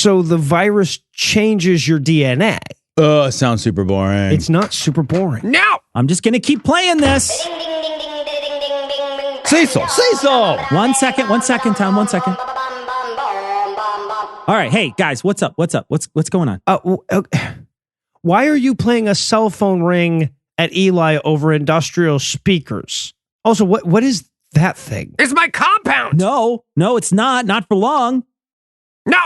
So the virus changes your DNA. Sounds super boring. It's not super boring. No! I'm just going to keep playing this. Cecil! 1 second, Tom, 1 second. All right, hey, guys, what's up? What's going on? Why are you playing a cell phone ring at Eli over industrial speakers? Also, what is that thing? It's my compound! No, it's not. Not for long. No!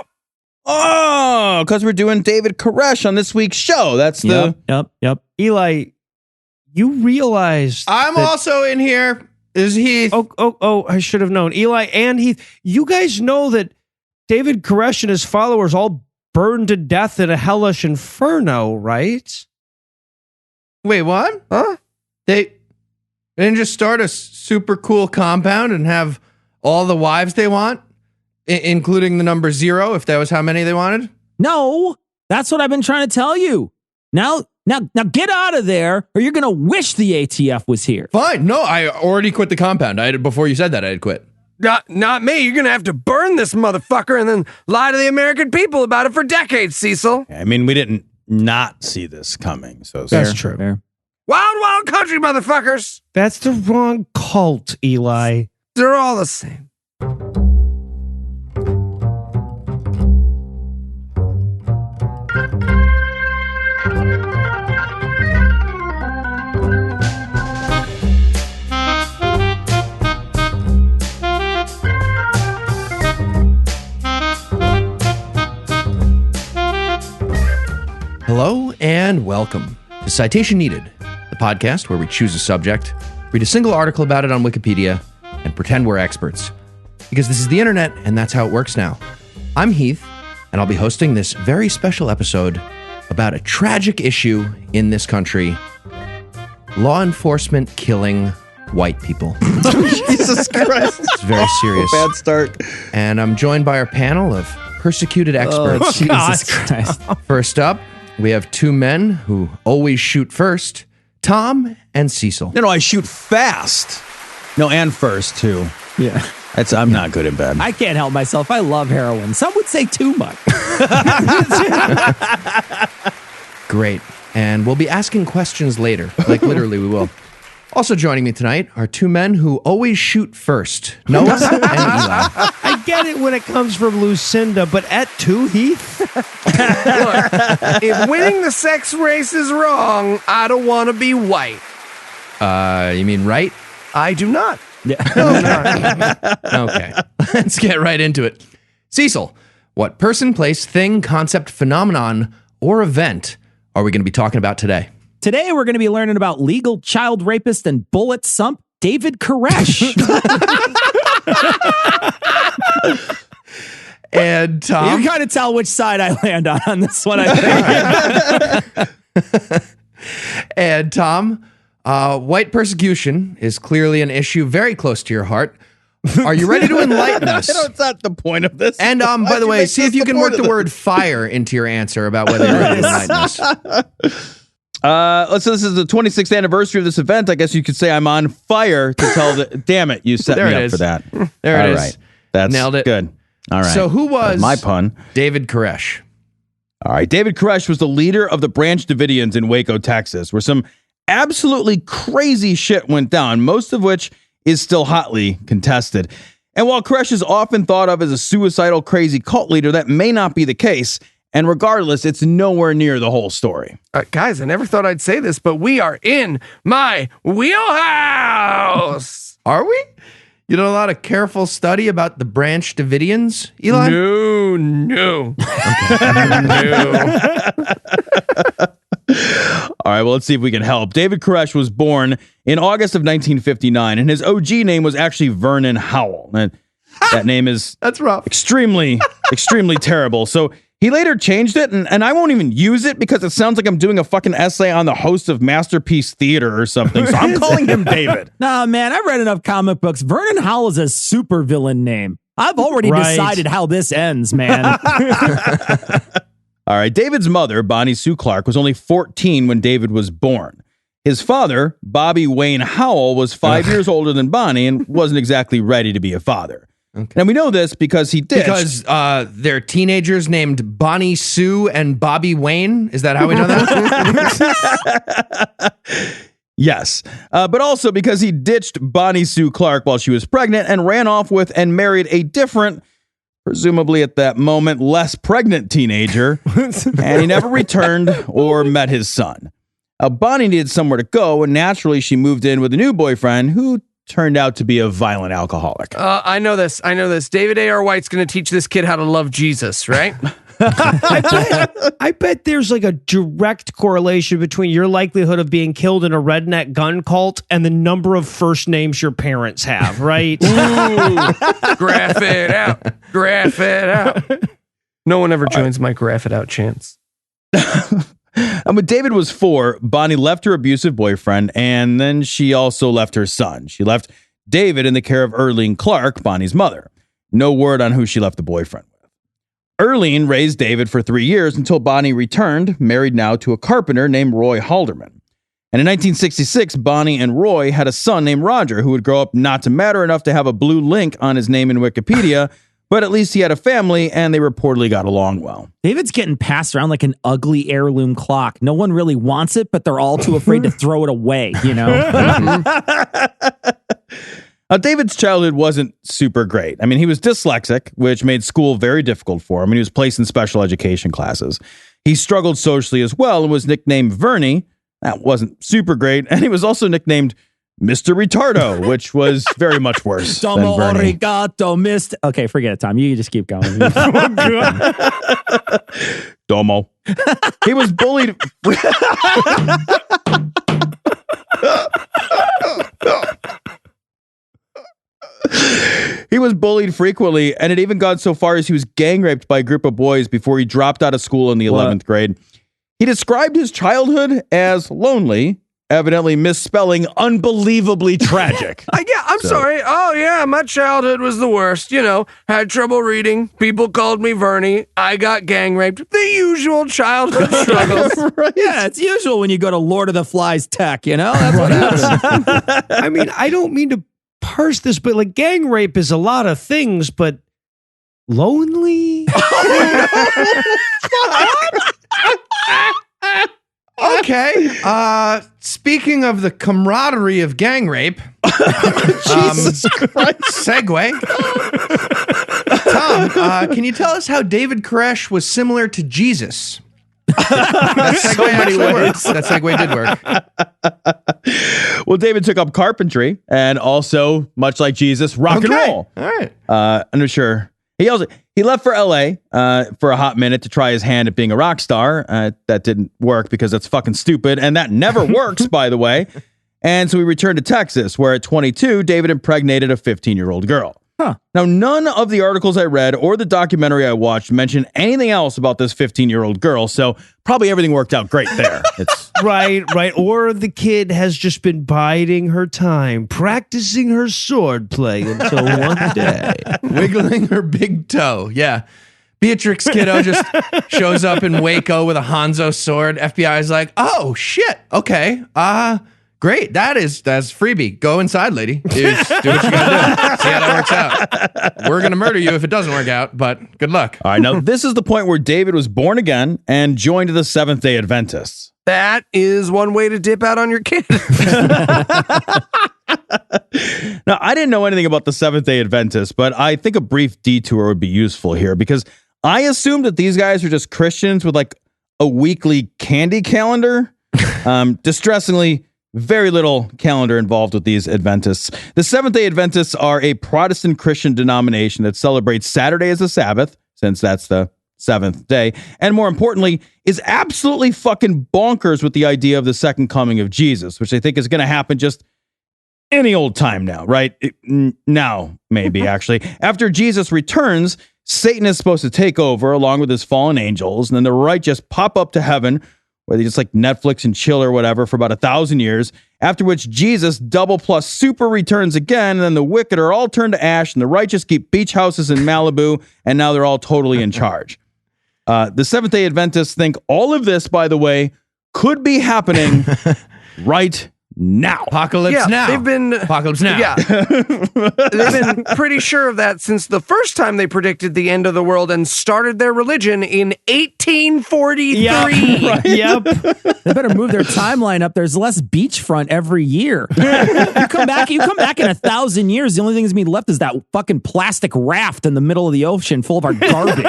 Oh, because we're doing David Koresh on this week's show. That's the... Yep. Eli, you realize I'm also in here. Is Heath? Oh, I should have known. Eli and Heath, you guys know that David Koresh and his followers all burned to death in a hellish inferno, right? Wait, what? Huh? They didn't just start a super cool compound and have all the wives they want, including the number 0, if that was how many they wanted? No, that's what I've been trying to tell you. Now get out of there, or you're going to wish the ATF was here. Fine. No, I already quit the compound. Before you said that, I had quit. Not me. You're going to have to burn this motherfucker and then lie to the American people about it for decades, Cecil. I mean, we didn't not see this coming. So That's true. Fair. Wild, wild country, motherfuckers. That's the wrong cult, Eli. They're all the same. Hello and welcome to Citation Needed, the podcast where we choose a subject, read a single article about it on Wikipedia, and pretend we're experts. Because this is the internet, and that's how it works now. I'm Heath, and I'll be hosting this very special episode about a tragic issue in this country: law enforcement killing white people. Jesus Christ. It's very serious. Bad start. And I'm joined by our panel of persecuted experts. Oh, Jesus Christ. First up, we have two men who always shoot first, Tom and Cecil. No, I shoot fast. No, and first, too. Yeah. I'm not good in bed. I can't help myself. I love heroin. Some would say too much. Great. And we'll be asking questions later. Like, literally, we will. Also joining me tonight are two men who always shoot first, Noah and Eli. I get it when it comes from Lucinda, but at 2, Heath? Look, if winning the sex race is wrong, I don't want to be white. You mean right? I do not. Okay. Let's get right into it. Cecil, what person, place, thing, concept, phenomenon, or event are we going to be talking about today? Today, we're going to be learning about legal child rapist and bullet sump David Koresh. And Tom. You kind of tell which side I land on this one, I think. And Tom, white persecution is clearly an issue very close to your heart. Are you ready to enlighten us? That's not the point of this. And by the way, see if you can work the word fire into your answer about whether you're ready to enlighten us. So this is the 26th anniversary of this event. I guess you could say I'm on fire to tell the... Damn it, you set me up for that. There it is. Right. That's Nailed it. Good. All right. So who was my pun? David Koresh. All right. David Koresh was the leader of the Branch Davidians in Waco, Texas, where some absolutely crazy shit went down, most of which is still hotly contested. And while Koresh is often thought of as a suicidal, crazy cult leader, that may not be the case. And regardless, it's nowhere near the whole story. Guys, I never thought I'd say this, but we are in my wheelhouse. Are we? You did a lot of careful study about the Branch Davidians, Eli? No. No. All right, well, let's see if we can help. David Koresh was born in August of 1959, and his OG name was actually Vernon Howell. And that name is That's rough. extremely terrible. So he later changed it, and I won't even use it because it sounds like I'm doing a fucking essay on the host of Masterpiece Theater or something. So I'm calling him David. Nah, man, I've read enough comic books. Vernon Howell is a super villain name. I've already decided how this ends, man. All right, David's mother, Bonnie Sue Clark, was only 14 when David was born. His father, Bobby Wayne Howell, was 5 years older than Bonnie and wasn't exactly ready to be a father. Okay. And we know this because he ditched. Because they're teenagers named Bonnie Sue and Bobby Wayne. Is that how we know that? Yes. But also because he ditched Bonnie Sue Clark while she was pregnant and ran off with and married a different, presumably at that moment, less pregnant teenager. And he never returned or met his son. Bonnie needed somewhere to go, and naturally she moved in with a new boyfriend who turned out to be a violent alcoholic. I know this. David A.R. White's going to teach this kid how to love Jesus, right? I bet there's like a direct correlation between your likelihood of being killed in a redneck gun cult and the number of first names your parents have, right? Ooh, graph it out. Graph it out. No one ever joins my graph it out chants. And when David was 4, Bonnie left her abusive boyfriend, and then she also left her son. She left David in the care of Earlene Clark, Bonnie's mother. No word on who she left the boyfriend with. Earlene raised David for 3 years until Bonnie returned, married now to a carpenter named Roy Halderman. And in 1966, Bonnie and Roy had a son named Roger, who would grow up not to matter enough to have a blue link on his name in Wikipedia, but at least he had a family, and they reportedly got along well. David's getting passed around like an ugly heirloom clock. No one really wants it, but they're all too afraid to throw it away, you know? David's childhood wasn't super great. I mean, he was dyslexic, which made school very difficult for him, and he was placed in special education classes. He struggled socially as well and was nicknamed Vernie. That wasn't super great. And he was also nicknamed Mr. Retardo, which was very much worse than Domo Vernie. arigato, Mr. Okay, forget it, Tom. You just keep going. Domo. He was bullied. He was bullied frequently, and it even got so far as he was gang raped by a group of boys before he dropped out of school in the 11th grade. He described his childhood as lonely, evidently misspelling unbelievably tragic. I'm sorry. Oh, yeah, my childhood was the worst. You know, had trouble reading. People called me Vernie. I got gang raped. The usual childhood struggles. Right. Yeah, it's usual when you go to Lord of the Flies Tech, you know? That's what happens. I mean, I don't mean to parse this, but like gang rape is a lot of things, but lonely? Okay. Speaking of the camaraderie of gang rape, Jesus Christ. segue. Tom, can you tell us how David Koresh was similar to Jesus? That segue actually worked. That segue did work. Well, David took up carpentry and also, much like Jesus, rock and roll. All right. I'm not sure. He left for LA for a hot minute to try his hand at being a rock star. That didn't work because that's fucking stupid. And that never works, by the way. And so he returned to Texas, where at 22, David impregnated a 15-year-old girl. Huh. Now, none of the articles I read or the documentary I watched mention anything else about this 15-year-old girl. So probably everything worked out great there. It's Right. Or the kid has just been biding her time, practicing her sword play until one day. Wiggling her big toe. Yeah. Beatrix Kiddo just shows up in Waco with a Hanzo sword. FBI is like, oh, shit. Okay. Great. That's freebie. Go inside, lady. Do what you gotta do. See how that works out. We're going to murder you if it doesn't work out, but good luck. all right. Now, this is the point where David was born again and joined the Seventh-day Adventists. That is one way to dip out on your kid. Now, I didn't know anything about the Seventh-day Adventists, but I think a brief detour would be useful here because I assumed that these guys are just Christians with like a weekly candy calendar. Distressingly, very little calendar involved with these Adventists. The Seventh-day Adventists are a Protestant Christian denomination that celebrates Saturday as a Sabbath, since that's the seventh day, and more importantly, is absolutely fucking bonkers with the idea of the second coming of Jesus, which I think is going to happen just any old time now, right? Now, maybe, actually. After Jesus returns, Satan is supposed to take over along with his fallen angels, and then the right just pop up to heaven, where they just like Netflix and chill or whatever for about 1,000 years, after which Jesus double plus super returns again, and then the wicked are all turned to ash, and the righteous keep beach houses in Malibu, and now they're all totally in charge. The Seventh-day Adventists think all of this, by the way, could be happening right now. Apocalypse now. They've been Apocalypse now. Yeah, they've been pretty sure of that since the first time they predicted the end of the world and started their religion in 1843. Yep. They better move their timeline up. There's less beachfront every year. You come back in 1,000 years. The only thing that's going to be left is that fucking plastic raft in the middle of the ocean full of our garbage.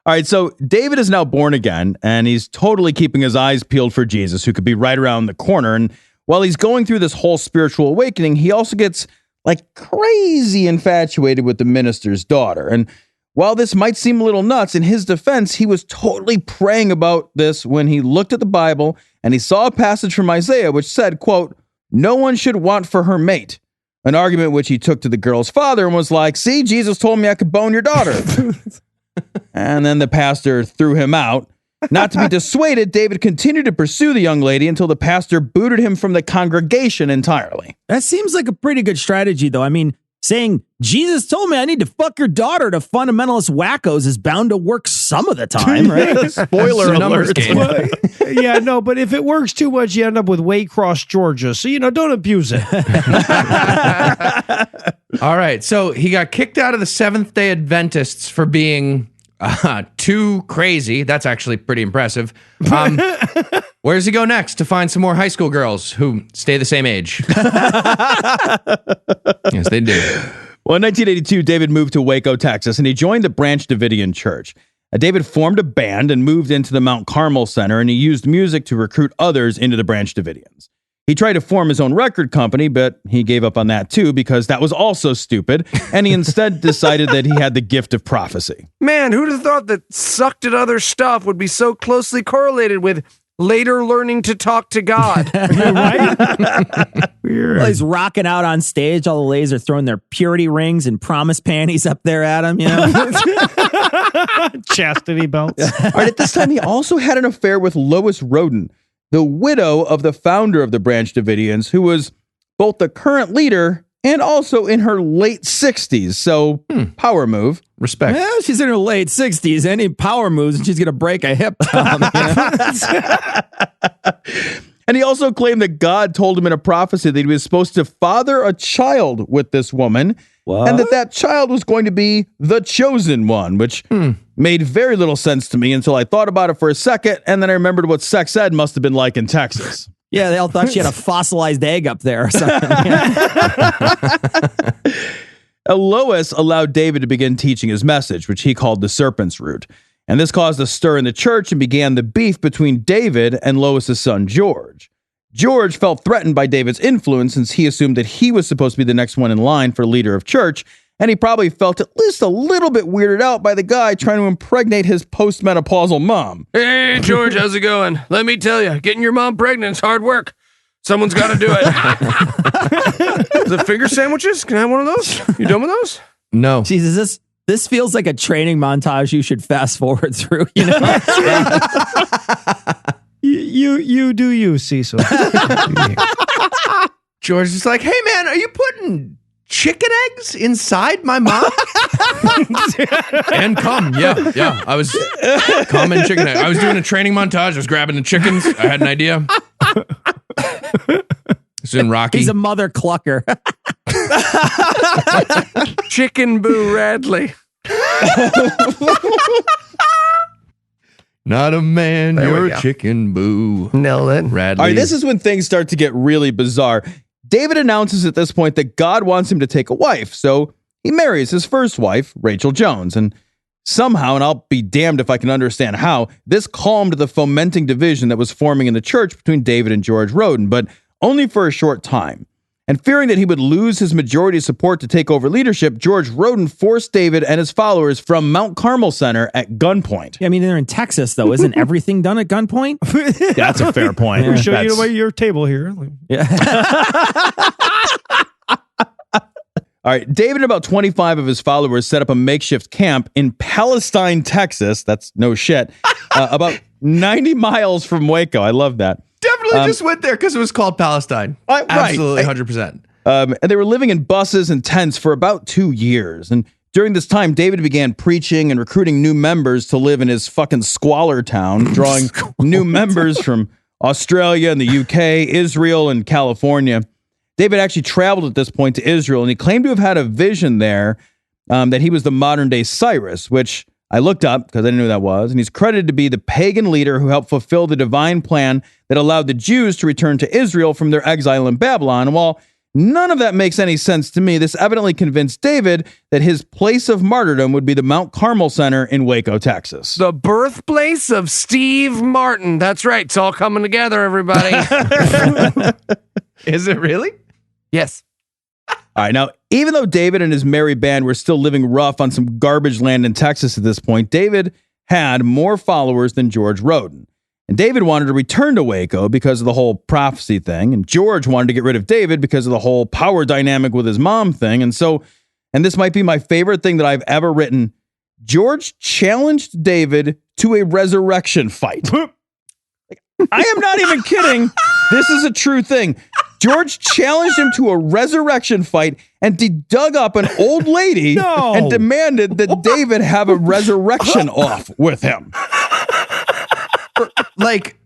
All right, so David is now born again, and he's totally keeping his eyes peeled for Jesus, who could be right around the corner. And while he's going through this whole spiritual awakening, he also gets like crazy infatuated with the minister's daughter. And while this might seem a little nuts, in his defense, he was totally praying about this when he looked at the Bible and he saw a passage from Isaiah which said, quote, "No one should want for her mate." An argument which he took to the girl's father and was like, "See, Jesus told me I could bone your daughter." And then the pastor threw him out. Not to be dissuaded, David continued to pursue the young lady until the pastor booted him from the congregation entirely. That seems like a pretty good strategy, though. I mean, saying, Jesus told me I need to fuck your daughter to fundamentalist wackos is bound to work some of the time, right? Spoiler numbers alert. game. Well, yeah, no, but if it works too much, you end up with Waycross, Georgia. So, don't abuse it. All right. So he got kicked out of the Seventh-day Adventists for being too crazy. That's actually pretty impressive. Where does he go next to find some more high school girls who stay the same age? Yes, they do. Well, in 1982, David moved to Waco, Texas, and he joined the Branch Davidian Church. David formed a band and moved into the Mount Carmel Center, and he used music to recruit others into the Branch Davidians. He tried to form his own record company, but he gave up on that too because that was also stupid, and he instead decided that he had the gift of prophecy. Man, who'd have thought that sucked at other stuff would be so closely correlated with later learning to talk to God? Right? Weird. Well, he's rocking out on stage. All the ladies are throwing their purity rings and promise panties up there at him, Chastity belts. All right, at this time, he also had an affair with Lois Roden, the widow of the founder of the Branch Davidians, who was both the current leader and also in her late 60s. So, power move. Respect. Well, she's in her late 60s. Any power moves and she's going to break a hip. Tom, And he also claimed that God told him in a prophecy that he was supposed to father a child with this woman, and that child was going to be the chosen one, which made very little sense to me until I thought about it for a second, and then I remembered what sex ed must have been like in Texas. Yeah, they all thought she had a fossilized egg up there or something. Lois allowed David to begin teaching his message, which he called the serpent's root. And this caused a stir in the church and began the beef between David and Lois's son, George. George felt threatened by David's influence since he assumed that he was supposed to be the next one in line for leader of church, and he probably felt at least a little bit weirded out by the guy trying to impregnate his postmenopausal mom. Hey, George, how's it going? Let me tell you, getting your mom pregnant is hard work. Someone's got to do it. The finger sandwiches? Can I have one of those? You done with those? No. Jesus, this feels like a training montage you should fast forward through, You do you, Cecil. George is like, hey, man, are you putting chicken eggs inside my mom? And cum. Yeah. I was cum and chicken eggs. I was doing a training montage. I was grabbing the chickens. I had an idea. It's in Rocky. He's a mother clucker. Chicken Boo Radley. Not a man, There we you're go. a chicken, boo. Nailed it. Radley. All right, this is when things start to get really bizarre. David announces at this point that God wants him to take a wife, so he marries his first wife, Rachel Jones, and somehow, and I'll be damned if I can understand how, this calmed the fomenting division that was forming in the church between David and George Roden, but only for a short time. And fearing that he would lose his majority support to take over leadership, George Roden forced David and his followers from Mount Carmel Center at gunpoint. Yeah, I mean, they're in Texas, though. Isn't everything done at gunpoint? That's a fair point. We'll show That's- you your table here. All right, David and about 25 of his followers set up a makeshift camp in Palestine, Texas. That's no shit. About 90 miles from Waco. I love that. Definitely just went there because it was called Palestine. Right. Absolutely, 100%. And they were living in buses and tents for about 2 years. And during this time, David began preaching and recruiting new members to live in his fucking squalor town, drawing new members from Australia and the UK, Israel and California. David actually traveled at this point to Israel, and he claimed to have had a vision there that he was the modern-day Cyrus, which I looked up because I didn't know who that was, and he's credited to be the pagan leader who helped fulfill the divine plan that allowed the Jews to return to Israel from their exile in Babylon. And while none of that makes any sense to me, this evidently convinced David that his place of martyrdom would be the Mount Carmel Center in Waco, Texas. The birthplace of Steve Martin. That's right. It's all coming together, everybody. Is it really? Yes. All right, now, even though David and his merry band were still living rough on some garbage land in Texas at this point, David had more followers than George Roden. And David wanted to return to Waco because of the whole prophecy thing, and George wanted to get rid of David because of the whole power dynamic with his mom thing. And so, and this might be my favorite thing that I've ever written, George challenged David to a resurrection fight. I am not even kidding. This is a true thing. George challenged him to a resurrection fight, and he dug up an old lady and demanded that David have a resurrection off with him. Like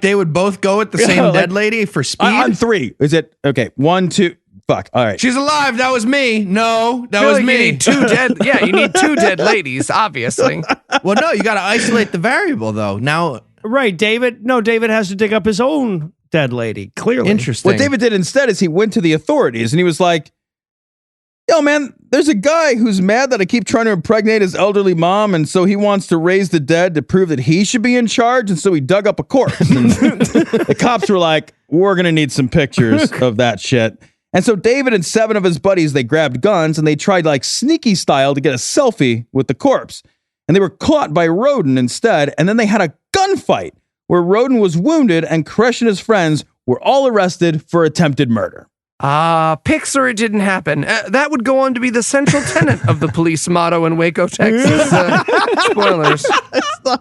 they would both go at the same dead lady for speed? On three. Is it? Okay. 1, 2. Fuck. All right. She's alive. That was me. No, that was me. You need two dead. Yeah, you need two dead ladies, obviously. Well, no, you got to isolate the variable, though. Now, Right, David. No, David has to dig up his own dead lady, clearly. interesting. What David did instead is he went to the authorities and he was like, yo, man, there's a guy who's mad that I keep trying to impregnate his elderly mom, and so he wants to raise the dead to prove that he should be in charge, and so he dug up a corpse. And the cops were like, we're going to need some pictures of that shit. And so David and 7 of his buddies, they grabbed guns and they tried like sneaky style to get a selfie with the corpse. And they were caught by Roden instead, and then they had a gunfight where Roden was wounded and Koresh and his friends were all arrested for attempted murder. Pics or it didn't happen. That would go on to be the central tenet of the police motto in Waco, Texas. Spoilers.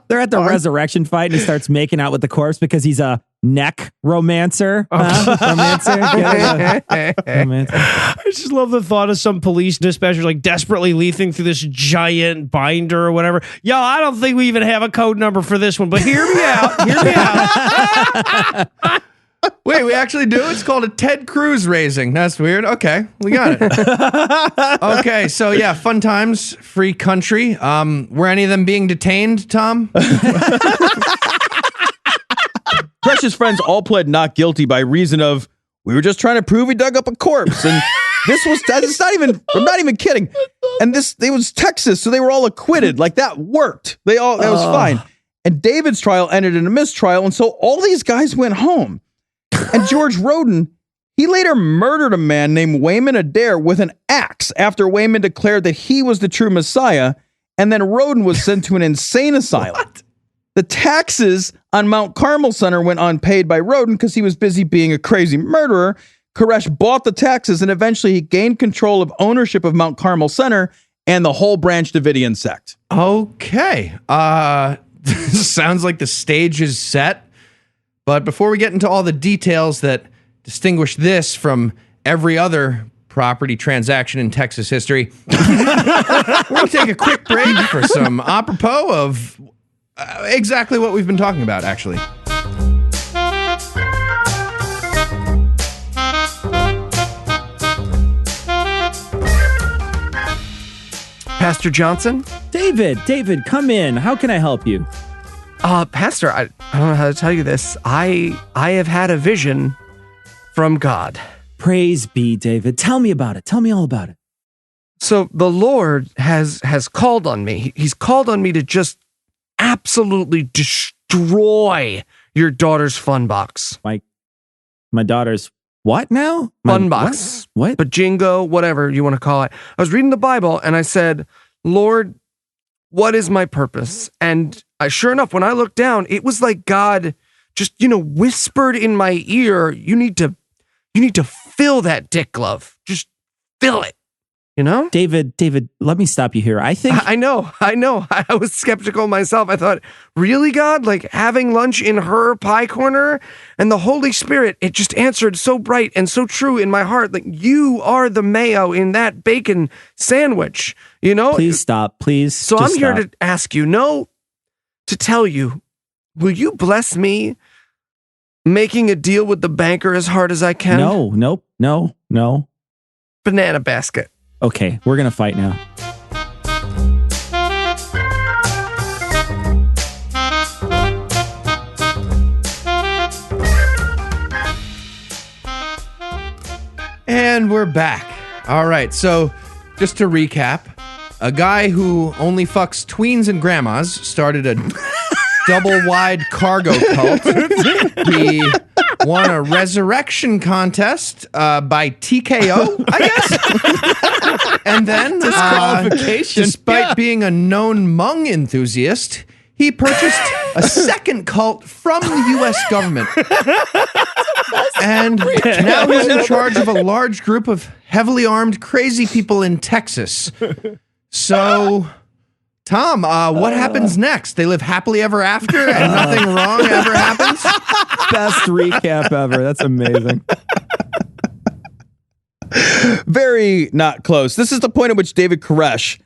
They're at the resurrection fight and he starts making out with the corpse because he's a neck romancer. Romancer. Romancer. I just love the thought of some police dispatcher like desperately leafing through this giant binder or whatever. Yo, I don't think we even have a code number for this one, but hear me out. Hear me out. Wait, we actually do? It's called a Ted Cruz raising. That's weird. Okay, we got it. Okay, so yeah, fun times, free country. Were any of them being detained, Tom? Koresh's friends all pled not guilty by reason of, we were just trying to prove he dug up a corpse. And it's not even, I'm not even kidding. And it was Texas, so they were all acquitted. Like that worked. That was fine. And David's trial ended in a mistrial. And so all these guys went home. And George Roden, he later murdered a man named Wayman Adair with an axe after Wayman declared that he was the true Messiah. And then Roden was sent to an insane asylum. What? The taxes on Mount Carmel Center went unpaid by Roden because he was busy being a crazy murderer. Koresh bought the taxes and eventually he gained control of ownership of Mount Carmel Center and the whole Branch Davidian sect. Okay. Sounds like the stage is set. But before we get into all the details that distinguish this from every other property transaction in Texas history, we're going to take a quick break for some apropos of exactly what we've been talking about, actually. Pastor Johnson? David, come in. How can I help you? Pastor, I don't know how to tell you this. I have had a vision from God. Praise be, David. Tell me about it. Tell me all about it. So the Lord has called on me. He's called on me to just absolutely destroy your daughter's fun box. My daughter's what now? Fun box. What? Bajingo, whatever you want to call it. I was reading the Bible and I said, Lord, what is my purpose? And sure enough, when I looked down, it was like God just, whispered in my ear, you need to fill that dick glove. Just fill it, David, let me stop you here. I think... I know. I was skeptical myself. I thought, really, God? Like having lunch in her pie corner? And the Holy Spirit, it just answered so bright and so true in my heart. Like, you are the mayo in that bacon sandwich, Please stop, please. So I'm here to ask you, to tell you, will you bless me Making a deal with the banker as hard as I can. No. Banana basket. Okay, we're gonna fight now. And we're back. All right, so just to recap, a guy who only fucks tweens and grandmas started a double-wide cargo cult. He won a resurrection contest by TKO, I guess. And then, despite being a known Hmong enthusiast, he purchased a second cult from the U.S. government. And now he's in charge of a large group of heavily armed crazy people in Texas. So, Tom, what happens next? They live happily ever after and nothing wrong ever happens? Best recap ever. That's amazing. Very not close. This is the point at which David Koresh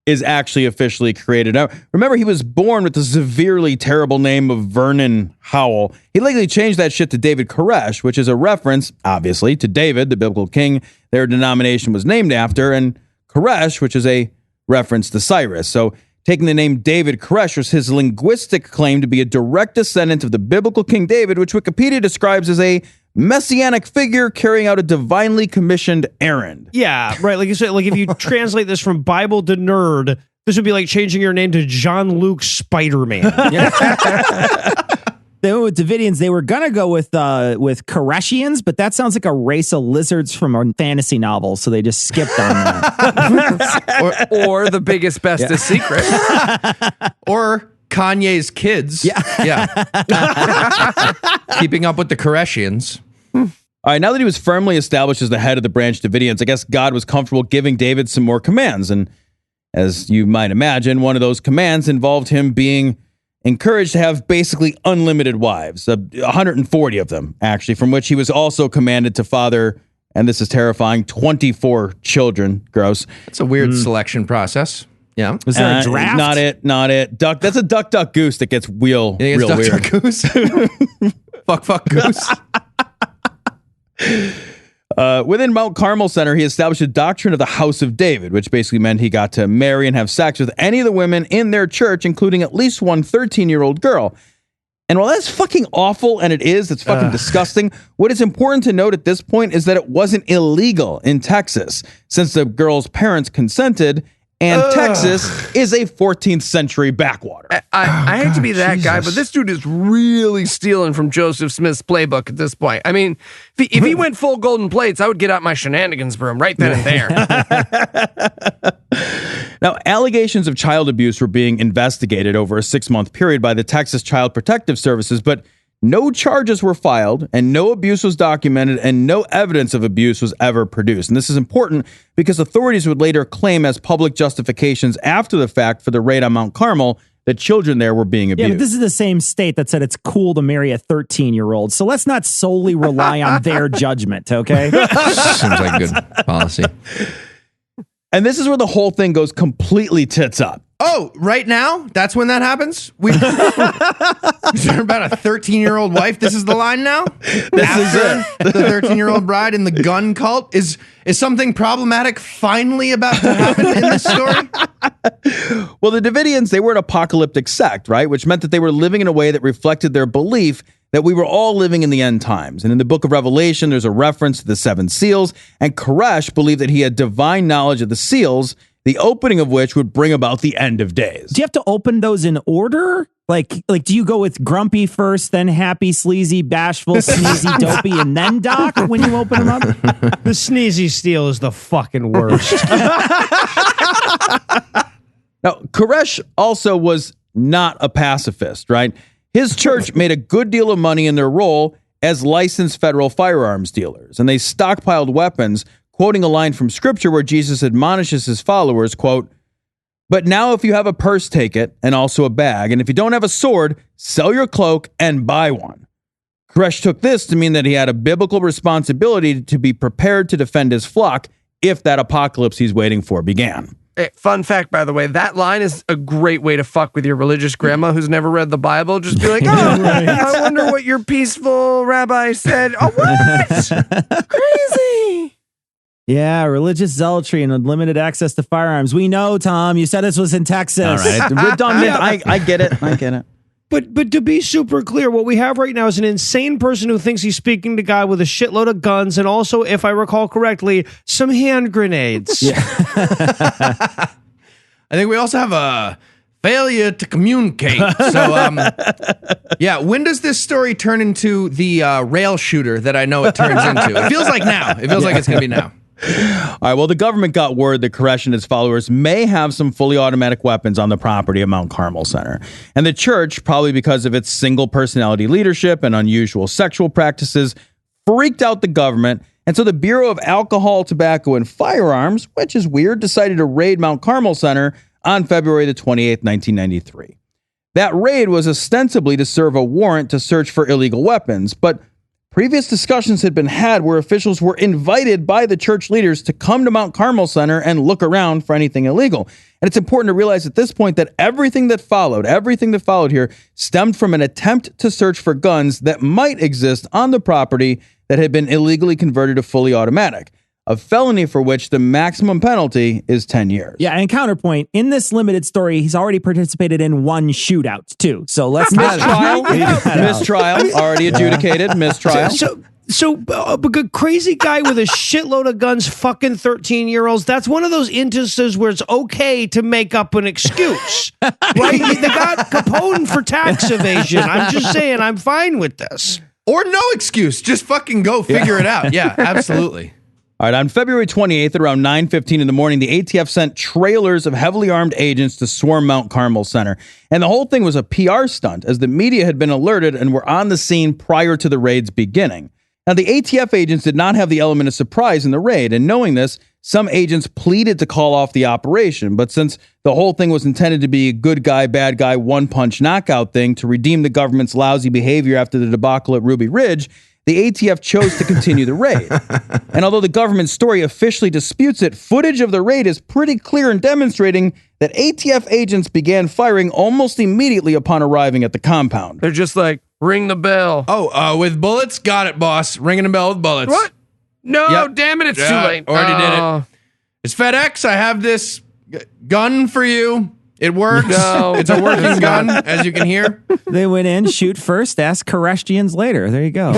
is actually officially created. Now, remember, he was born with the severely terrible name of Vernon Howell. He legally changed that shit to David Koresh, which is a reference, obviously, to David, the biblical king their denomination was named after, and Koresh, which is a reference to Cyrus. So taking the name David Koresh was his linguistic claim to be a direct descendant of the biblical King David, which Wikipedia describes as a messianic figure carrying out a divinely commissioned errand. Yeah, right. Like you said, like if you translate this from Bible to nerd, this would be like changing your name to John Luke Spider-Man. They went with Davidians. They were gonna go with Koreshians, but that sounds like a race of lizards from a fantasy novel, so they just skipped on that. or the biggest, bestest secret. Or Kanye's kids. Yeah. Keeping up with the Koreshians. All right, now that he was firmly established as the head of the Branch Davidians, I guess God was comfortable giving David some more commands. And as you might imagine, one of those commands involved him being encouraged to have basically unlimited wives, 140 of them, actually, from which he was also commanded to father, and this is terrifying, 24 children. Gross. It's a weird selection process. Yeah. Was there a draft? Not it. Duck. That's a duck goose that gets real weird. Duck goose. fuck goose. Within Mount Carmel Center, he established a doctrine of the House of David, which basically meant he got to marry and have sex with any of the women in their church, including at least one 13-year-old girl. And while that's fucking awful, and it's fucking disgusting, what is important to note at this point is that it wasn't illegal in Texas, since the girl's parents consented, and Texas is a 14th century backwater. I hate to be that guy, but this dude is really stealing from Joseph Smith's playbook at this point. I mean, if he went full golden plates, I would get out my shenanigans broom right then and there. Now, allegations of child abuse were being investigated over a 6-month period by the Texas Child Protective Services, but no charges were filed, and no abuse was documented, and no evidence of abuse was ever produced. And this is important because authorities would later claim as public justifications after the fact for the raid on Mount Carmel that children there were being abused. Yeah, but this is the same state that said it's cool to marry a 13-year-old. So let's not solely rely on their judgment, okay? Seems like good policy. And this is where the whole thing goes completely tits up. Oh, right now? That's when that happens? Is there about a 13-year-old wife? This is the line now? This is it. The 13-year-old bride in the gun cult? Is something problematic finally about to happen in this story? Well, the Davidians, they were an apocalyptic sect, right? Which meant that they were living in a way that reflected their belief that we were all living in the end times. And in the book of Revelation, there's a reference to the 7 seals, and Koresh believed that he had divine knowledge of the seals, the opening of which would bring about the end of days. Do you have to open those in order? Like, do you go with grumpy first, then happy, sleazy, bashful, sneezy, dopey, and then Doc when you open them up? The sneezy steal is the fucking worst. Now, Koresh also was not a pacifist, right? His church made a good deal of money in their role as licensed federal firearms dealers, and they stockpiled weapons, quoting a line from scripture where Jesus admonishes his followers, quote, "But now if you have a purse, take it, and also a bag, and if you don't have a sword, sell your cloak and buy one." Koresh took this to mean that he had a biblical responsibility to be prepared to defend his flock if that apocalypse he's waiting for began. Fun fact, by the way, that line is a great way to fuck with your religious grandma who's never read the Bible. Just be like, I wonder what your peaceful rabbi said. Oh, what? Crazy. Yeah, religious zealotry and unlimited access to firearms. We know, Tom. You said this was in Texas. All right. Redundant. I get it. I get it. But to be super clear, what we have right now is an insane person who thinks he's speaking to a guy with a shitload of guns and also, if I recall correctly, some hand grenades. I think we also have a failure to communicate. So, yeah, when does this story turn into the rail shooter that I know it turns into? It feels like now. It feels like it's going to be now. All right, well, the government got word that Koresh and his followers may have some fully automatic weapons on the property of Mount Carmel Center. And the church, probably because of its single personality leadership and unusual sexual practices, freaked out the government. And so the Bureau of Alcohol, Tobacco, and Firearms, which is weird, decided to raid Mount Carmel Center on February the 28th, 1993. That raid was ostensibly to serve a warrant to search for illegal weapons, but previous discussions had been had where officials were invited by the church leaders to come to Mount Carmel Center and look around for anything illegal. And it's important to realize at this point that everything that followed here stemmed from an attempt to search for guns that might exist on the property that had been illegally converted to fully automatic, a felony for which the maximum penalty is 10 years. Yeah, and counterpoint, in this limited story, he's already participated in one shootout, too. So let's Mistrial, already adjudicated, mistrial. So a crazy guy with a shitload of guns fucking 13-year-olds, that's one of those instances where it's okay to make up an excuse. Right? They got Capone for tax evasion. I'm just saying, I'm fine with this. Or no excuse. Just fucking go figure it out. Yeah, absolutely. All right, on February 28th at around 9:15 in the morning, the ATF sent trailers of heavily armed agents to swarm Mount Carmel Center. And the whole thing was a PR stunt, as the media had been alerted and were on the scene prior to the raid's beginning. Now, the ATF agents did not have the element of surprise in the raid, and knowing this, some agents pleaded to call off the operation. But since the whole thing was intended to be a good guy, bad guy, one-punch knockout thing to redeem the government's lousy behavior after the debacle at Ruby Ridge, the ATF chose to continue the raid. And although the government story officially disputes it, footage of the raid is pretty clear in demonstrating that ATF agents began firing almost immediately upon arriving at the compound. They're just like, ring the bell. Oh, with bullets? Got it, boss. Ringing a bell with bullets. What? No, Yep. damn it, it's too late. Already did it. It's FedEx. I have this gun for you. It works. No. It's a working gun, as you can hear. They went in, shoot first, ask Koreshtians later. There you go.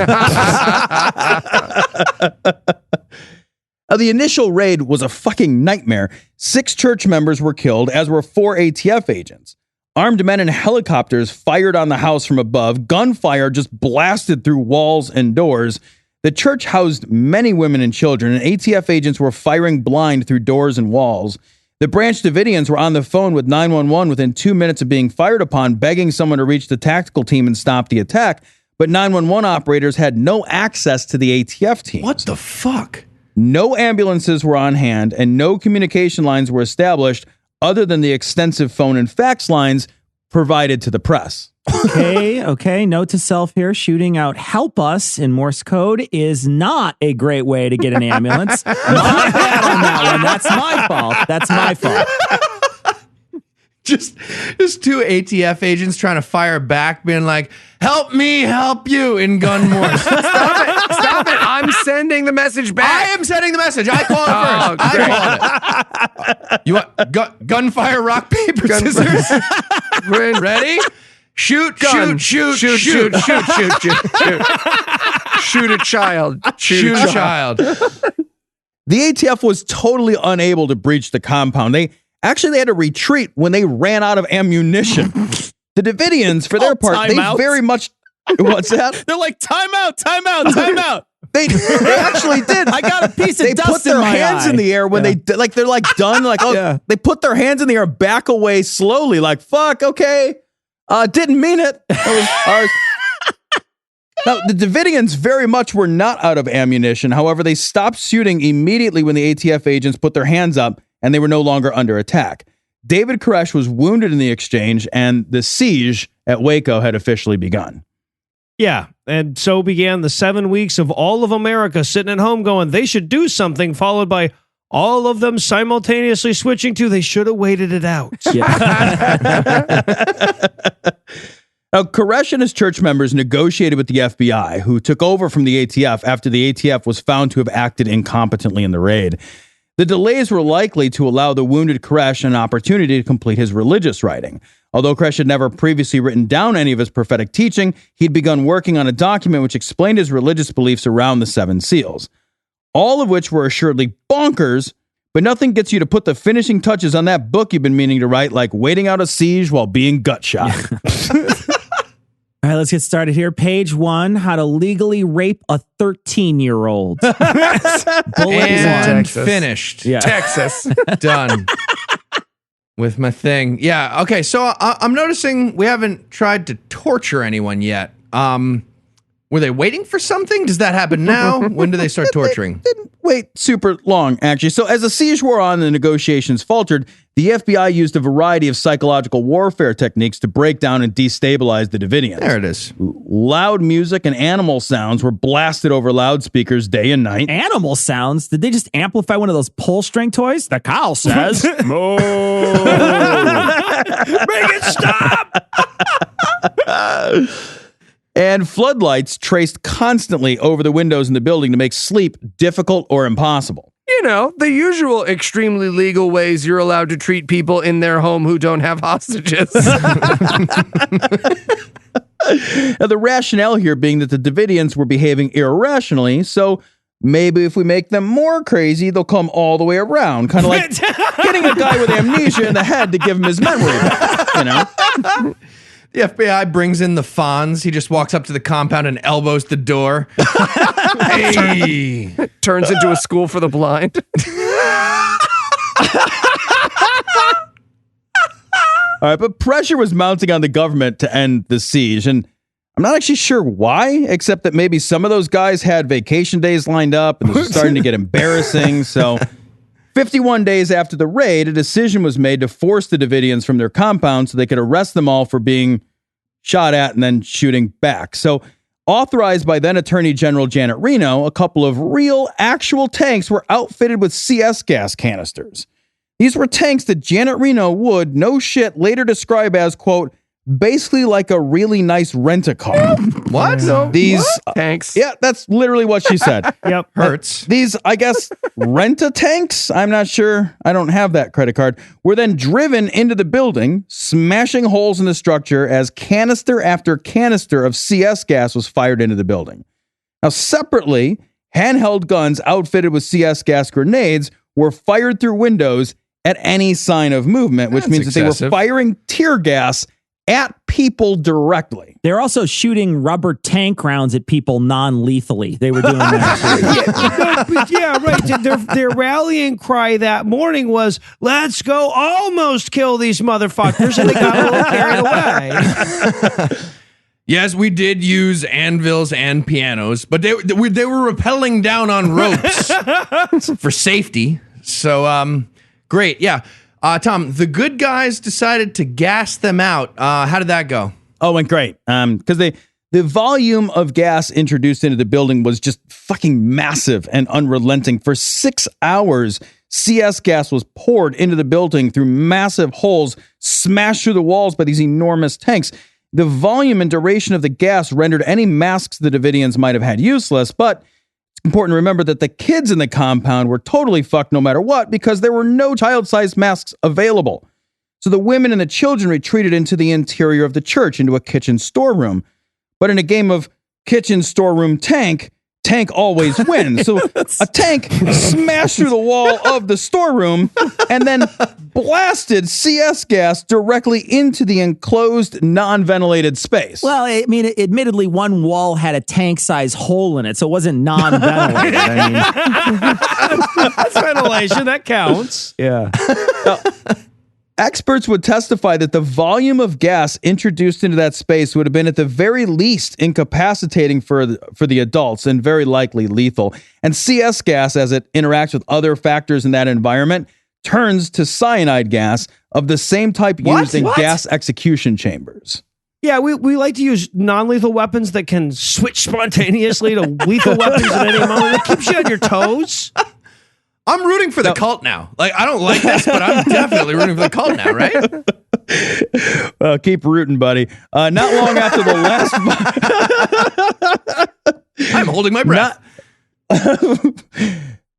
The initial raid was a fucking nightmare. 6 church members were killed, as were 4 ATF agents. Armed men in helicopters fired on the house from above. Gunfire just blasted through walls and doors. The church housed many women and children, and ATF agents were firing blind through doors and walls. The Branch Davidians were on the phone with 911 within 2 minutes of being fired upon, begging someone to reach the tactical team and stop the attack. But 911 operators had no access to the ATF team. What the fuck? No ambulances were on hand, and no communication lines were established other than the extensive phone and fax lines provided to the press. Okay. Note to self here, shooting out help us in Morse code is not a great way to get an ambulance. My bad on that one. That's my fault. Just 2 ATF agents trying to fire back, being like, help me help you in gun Morse. Stop it. I'm sending the message back. I am sending the message. I called it first. I called it. You want gunfire, rock, paper, scissors? Ready? Shoot a child. Shoot a child. The ATF was totally unable to breach the compound. They had to retreat when they ran out of ammunition. The Davidians, for their part, they very much... What's that? They're like, time out. They actually did. I got a piece of they dust put their in my hands eye. in the air when they're like done. Like, They put their hands in the air, back away slowly, like, fuck, okay. Didn't mean it. That was ours. Now, the Davidians very much were not out of ammunition. However, they stopped shooting immediately when the ATF agents put their hands up and they were no longer under attack. David Koresh was wounded in the exchange, and the siege at Waco had officially begun. Yeah, and so began the 7 weeks of all of America sitting at home going, they should do something, followed by, all of them simultaneously switching to they should have waited it out. Now, Koresh and his church members negotiated with the FBI, who took over from the ATF after the ATF was found to have acted incompetently in the raid. The delays were likely to allow the wounded Koresh an opportunity to complete his religious writing. Although Koresh had never previously written down any of his prophetic teaching, he'd begun working on a document which explained his religious beliefs around the 7 seals. All of which were assuredly bonkers, but nothing gets you to put the finishing touches on that book you've been meaning to write, like waiting out a siege while being gut shot. All right, let's get started here. Page 1, how to legally rape a 13-year-old. And Texas. finished. Yeah. Texas. Done with my thing. Yeah. Okay. So I'm noticing we haven't tried to torture anyone yet. Were they waiting for something? Does that happen now? When do they start torturing? Didn't wait super long, actually. So as the siege wore on and the negotiations faltered, the FBI used a variety of psychological warfare techniques to break down and destabilize the Davidians. There it is. Loud music and animal sounds were blasted over loudspeakers day and night. Animal sounds? Did they just amplify one of those pull string toys? The cow says, "Moo." Make it stop! And floodlights traced constantly over the windows in the building to make sleep difficult or impossible. You know, the usual extremely legal ways you're allowed to treat people in their home who don't have hostages. Now, the rationale here being that the Davidians were behaving irrationally, so maybe if we make them more crazy, they'll come all the way around. Kind of like hitting a guy with amnesia in the head to give him his memory back, you know? The FBI brings in the Fonz. He just walks up to the compound and elbows the door. Hey. Turns into a school for the blind. All right, but pressure was mounting on the government to end the siege, and I'm not actually sure why, except that maybe some of those guys had vacation days lined up, and this was starting to get embarrassing. So 51 days after the raid, a decision was made to force the Davidians from their compound so they could arrest them all for being shot at and then shooting back. So, authorized by then Attorney General Janet Reno, a couple of real, actual tanks were outfitted with CS gas canisters. These were tanks that Janet Reno would, no shit, later describe as, quote, basically like a really nice rent-a-car. What? These Thanks. Yeah, that's literally what she said. Yep. Hurts. These, I guess, rent-a-tanks, I'm not sure, I don't have that credit card, were then driven into the building, smashing holes in the structure as canister after canister of CS gas was fired into the building. Now, separately, handheld guns outfitted with CS gas grenades were fired through windows at any sign of movement, which means that they were firing tear gas at people directly. They're also shooting rubber tank rounds at people non-lethally. They were doing that. Right. Their rallying cry that morning was, let's go almost kill these motherfuckers, and they got a little carried away. Yes, we did use anvils and pianos, but they were rappelling down on ropes for safety. So, great. Yeah. Tom, the good guys decided to gas them out. How did that go? Oh, it went great. Because the volume of gas introduced into the building was just fucking massive and unrelenting. For 6 hours, CS gas was poured into the building through massive holes, smashed through the walls by these enormous tanks. The volume and duration of the gas rendered any masks the Davidians might have had useless, but it's important to remember that the kids in the compound were totally fucked no matter what because there were no child-sized masks available. So the women and the children retreated into the interior of the church, into a kitchen storeroom. But in a game of kitchen storeroom tank always wins. So a tank smashed through the wall of the storeroom and then blasted CS gas directly into the enclosed, non-ventilated space. Well, I mean, admittedly, one wall had a tank-sized hole in it, so it wasn't non-ventilated. I mean, That's ventilation. That counts. yeah. Experts would testify that the volume of gas introduced into that space would have been at the very least incapacitating for the adults and very likely lethal. And CS gas, as it interacts with other factors in that environment, turns to cyanide gas of the same type used in gas execution chambers. Yeah, we like to use non-lethal weapons that can switch spontaneously to lethal weapons at any moment. It keeps you on your toes. I'm rooting for the cult now. Like, I don't like this, but I'm definitely rooting for the cult now, right? Well, keep rooting, buddy. Not long after the last... I'm holding my breath.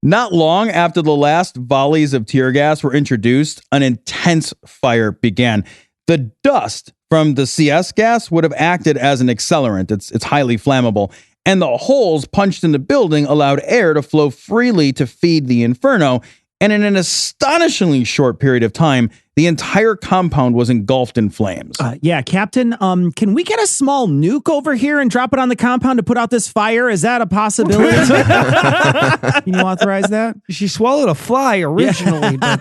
Not long after the last volleys of tear gas were introduced, an intense fire began. The dust from the CS gas would have acted as an accelerant. It's highly flammable. And the holes punched in the building allowed air to flow freely to feed the inferno. And in an astonishingly short period of time, the entire compound was engulfed in flames. Yeah, Captain, can we get a small nuke over here and drop it on the compound to put out this fire? Is that a possibility? Can you authorize that? She swallowed a fly originally. But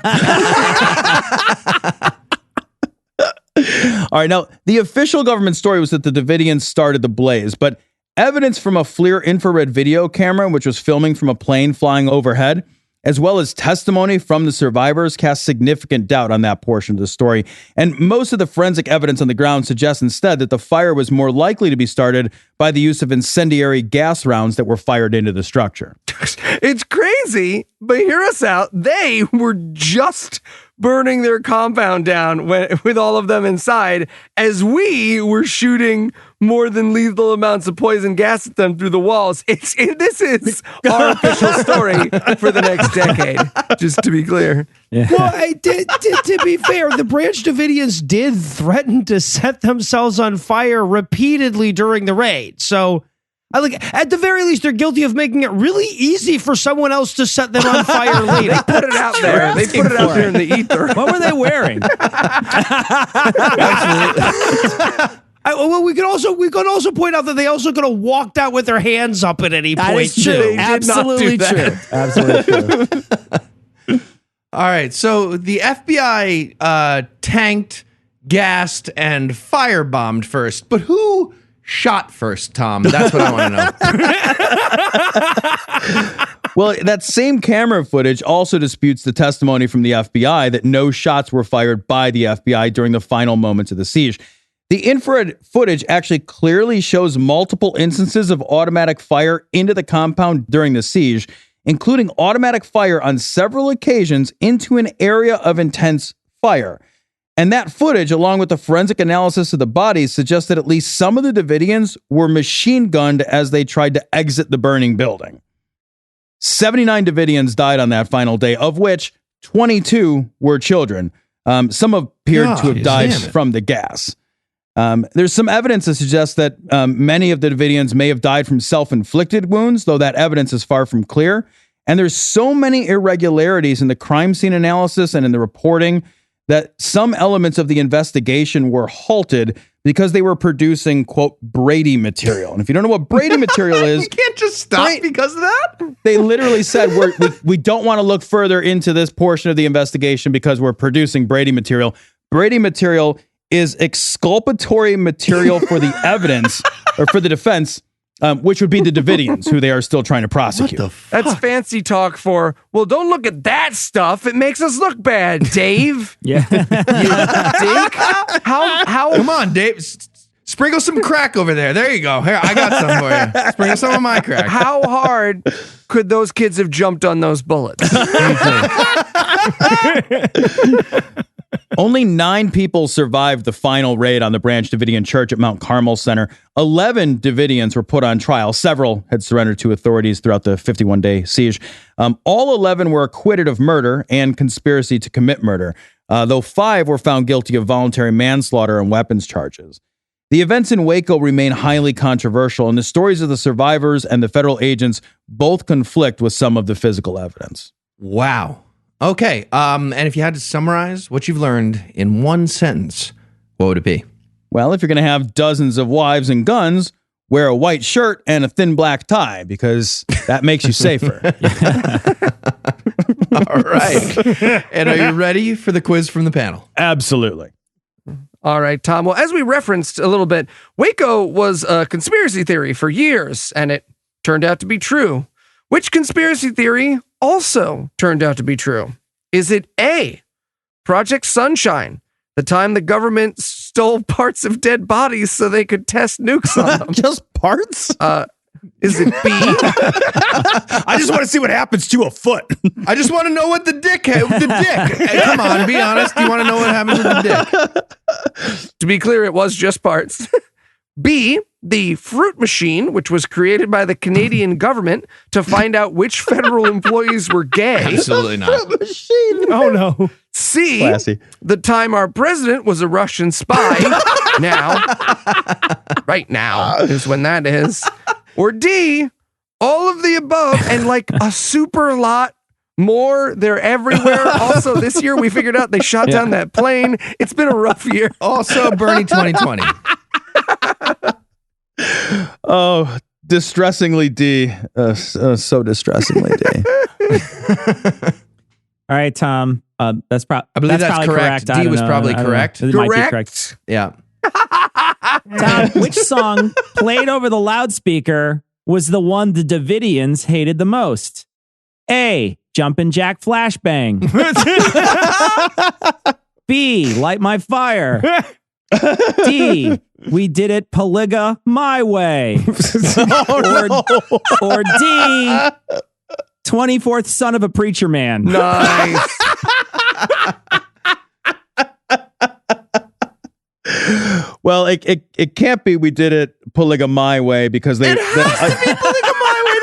All right, now, the official government story was that the Davidians started the blaze, but evidence from a FLIR infrared video camera, which was filming from a plane flying overhead, as well as testimony from the survivors, cast significant doubt on that portion of the story. And most of the forensic evidence on the ground suggests instead that the fire was more likely to be started by the use of incendiary gas rounds that were fired into the structure. It's crazy, but hear us out. They were just burning their compound down with all of them inside, as we were shooting more than lethal amounts of poison gas at them through the walls. This is our official story for the next decade, just to be clear. well, to be fair, the Branch Davidians did threaten to set themselves on fire repeatedly during the raid. So, at the very least, they're guilty of making it really easy for someone else to set them on fire later. They put it out there. They put it out there in the ether. What were they wearing? Well, we could also point out that they also could have walked out with their hands up at any That point is true. too. Absolutely true. Absolutely true. All right, so the FBI tanked, gassed, and firebombed first, but who shot first, Tom? That's what I want to know. Well, that same camera footage also disputes the testimony from the FBI that no shots were fired by the FBI during the final moments of the siege. The infrared footage actually clearly shows multiple instances of automatic fire into the compound during the siege, including automatic fire on several occasions into an area of intense fire. And that footage, along with the forensic analysis of the bodies, suggests that at least some of the Davidians were machine gunned as they tried to exit the burning building. 79 Davidians died on that final day, of which 22 were children. Some appeared to have died from the gas. There's some evidence that suggests that many of the Davidians may have died from self-inflicted wounds, though that evidence is far from clear. And there's so many irregularities in the crime scene analysis and in the reporting that some elements of the investigation were halted because they were producing, quote, Brady material. And if you don't know what Brady material is... You can't just stop because of that? They literally said, we don't want to look further into this portion of the investigation because we're producing Brady material. Brady material is exculpatory material for the evidence, or for the defense, which would be the Davidians, who they are still trying to prosecute. What the fuck? That's fancy talk for, well, don't look at that stuff. It makes us look bad, Dave. Yeah. You dink? How? Come on, Dave. Sprinkle some crack over there. There you go. Here, I got some for you. Sprinkle some of my crack. How hard could those kids have jumped on those bullets? Only 9 people survived the final raid on the Branch Davidian Church at Mount Carmel Center. 11 Davidians were put on trial. Several had surrendered to authorities throughout the 51-day siege. All 11 were acquitted of murder and conspiracy to commit murder, though 5 were found guilty of voluntary manslaughter and weapons charges. The events in Waco remain highly controversial, and the stories of the survivors and the federal agents both conflict with some of the physical evidence. Wow. Okay. And if you had to summarize what you've learned in one sentence, what would it be? Well, if you're going to have dozens of wives and guns, wear a white shirt and a thin black tie, because that makes you safer. All right. And are you ready for the quiz from the panel? Absolutely. All right, Tom. Well, as we referenced a little bit, Waco was a conspiracy theory for years, and it turned out to be true. Which conspiracy theory also turned out to be true? Is it A, Project Sunshine, the time the government stole parts of dead bodies so they could test nukes on them? Just parts? Is it B? I just want to see what happens to a foot. I just want to know what the dick. Hey, come on, be honest. You want to know what happens with the dick? To be clear, it was just parts. B, the fruit machine, which was created by the Canadian government to find out which federal employees were gay. Absolutely not. Oh no. C, Classy. the time our president was a Russian spy. Now, right now is when that is. Or D, all of the above and like a super lot more. They're everywhere. Also, this year we figured out they shot down that plane. It's been a rough year. Also, Bernie 2020. Oh, distressingly D. So distressingly D. All right, Tom. That's probably. I believe that's probably correct. I D don't was know. probably I don't know. correct. It might be Correct. correct. Yeah. Tom, which song played over the loudspeaker was the one the Davidians hated the most? A. Jumpin' Jack Flashbang. B. Light My Fire. D. We Did It Polyga My Way. Or D. 24th Son of a Preacher Man. Nice. Well, it can't be We Did It Polygamy Way because they.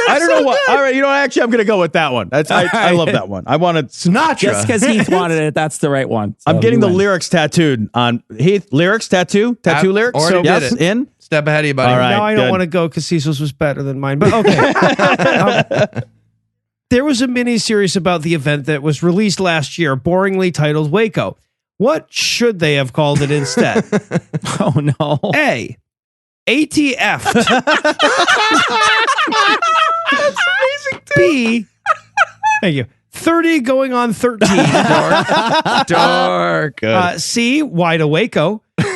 I don't know what. All right, actually, I'm going to go with that one. I love that one. I wanted Sinatra. Just because Heath wanted it, that's the right one. So I'm getting you the win. lyrics tattooed on Heath. Lyrics, tattoo lyrics. already did yes, it. in. Step ahead of you, buddy. All right. Now I don't good. want to go because Cecil's was better than mine. But okay. There was a mini series about the event that was released last year, boringly titled Waco. What should they have called it instead? Oh, no. A. ATF. B. Thank you. 30 going on 13. Dark. C. Wide Awakeo. That's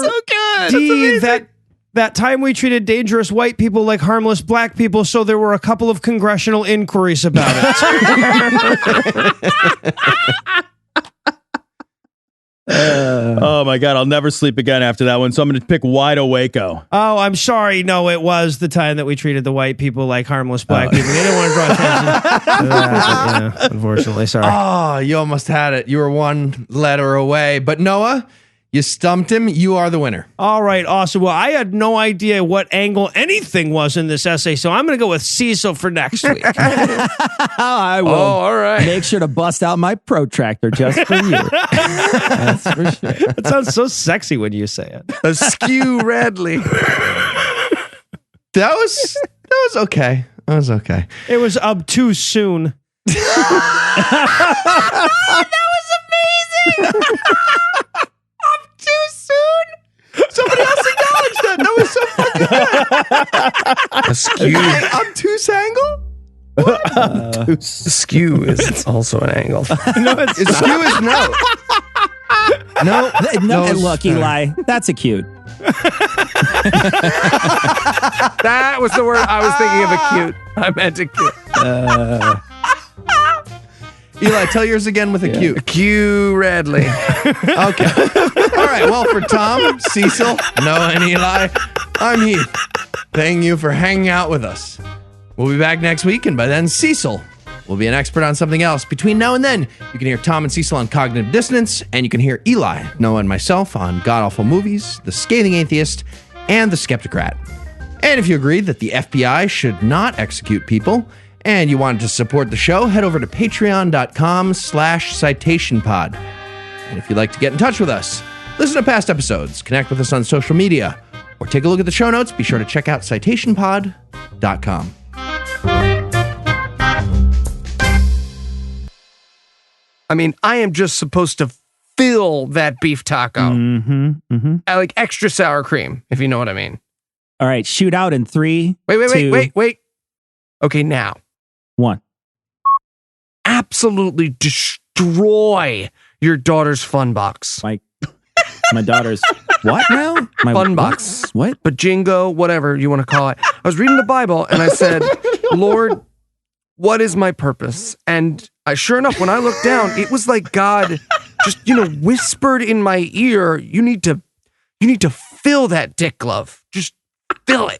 so good. D. That time we treated dangerous white people like harmless black people, so there were a couple of congressional inquiries about it. Oh my God, I'll never sleep again after that one. So I'm going to pick Wide Awakeo. Oh, I'm sorry. No, it was the time that we treated the white people like harmless black people. They didn't want to draw attention to that, but, unfortunately, sorry. Oh, you almost had it. You were one letter away. But Noah, you stumped him. You are the winner. All right, awesome. Well, I had no idea what angle anything was in this essay, so I'm going to go with Cecil for next week. I will all right. make sure to bust out my protractor just for you. That's for sure. That sounds so sexy when you say it. Askew Radley. That was okay. That was okay. It was up too soon. Somebody else acknowledged that. That was so fucking good. Askew. Obtuse angle? Askew is also an angle. No, it's not. Askew is no. No. No, and look, Eli, that's a cute. That was the word I was thinking of. Acute. I meant acute. Eli, tell yours again with a Q. Q Radley. Okay. All right. Well, for Tom, Cecil, Noah, and Eli, I'm Heath. Thank you for hanging out with us. We'll be back next week, and by then, Cecil will be an expert on something else. Between now and then, you can hear Tom and Cecil on Cognitive Dissonance, and you can hear Eli, Noah, and myself on God Awful Movies, The Scathing Atheist, and The Skeptocrat. And if you agree that the FBI should not execute people, and you wanted to support the show, head over to patreon.com/citationpod. And if you'd like to get in touch with us, listen to past episodes, connect with us on social media, or take a look at the show notes, be sure to check out citationpod.com. I mean, I am just supposed to fill that beef taco. I like extra sour cream, if you know what I mean. All right, shoot out in 3, Wait. 2, Okay, now. 1. Absolutely destroy your daughter's fun box. My daughter's what now? My Fun box. What? Bajingo, whatever you want to call it. I was reading the Bible and I said, Lord, what is my purpose? And sure enough, when I looked down, it was like God just, whispered in my ear, you need to fill that dick glove. Just fill it.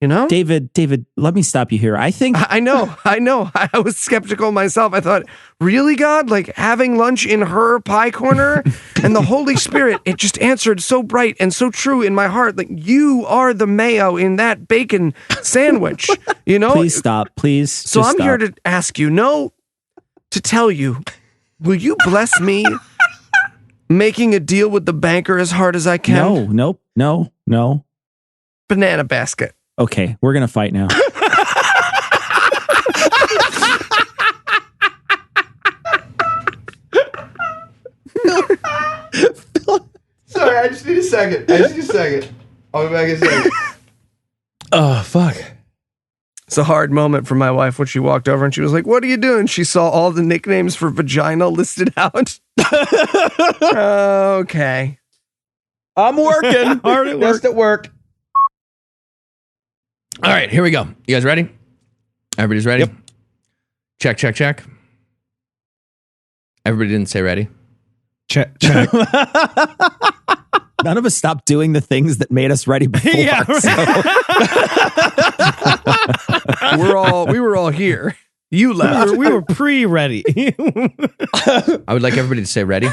You know? David, let me stop you here. I think I know. I was skeptical myself. I thought, really, God? Like having lunch in her pie corner? And the Holy Spirit, it just answered so bright and so true in my heart. Like, you are the mayo in that bacon sandwich. You know? please stop. Please. So I'm here to ask you, to tell you, will you bless me making a deal with the banker as hard as I can? No. Banana basket. Okay, we're gonna fight now. Sorry, I just need a second. I'll be back in a second. Oh, fuck. It's a hard moment for my wife when she walked over and she was like, "What are you doing?" She saw all the nicknames for vagina listed out. Okay. I'm working. Hard at work. Just at work. All right, here we go. You guys ready? Everybody's ready? Yep. Check. Everybody didn't say ready. Check. None of us stopped doing the things that made us ready before. Yeah, We were all here. You left. we were pre-ready. I would like everybody to say ready.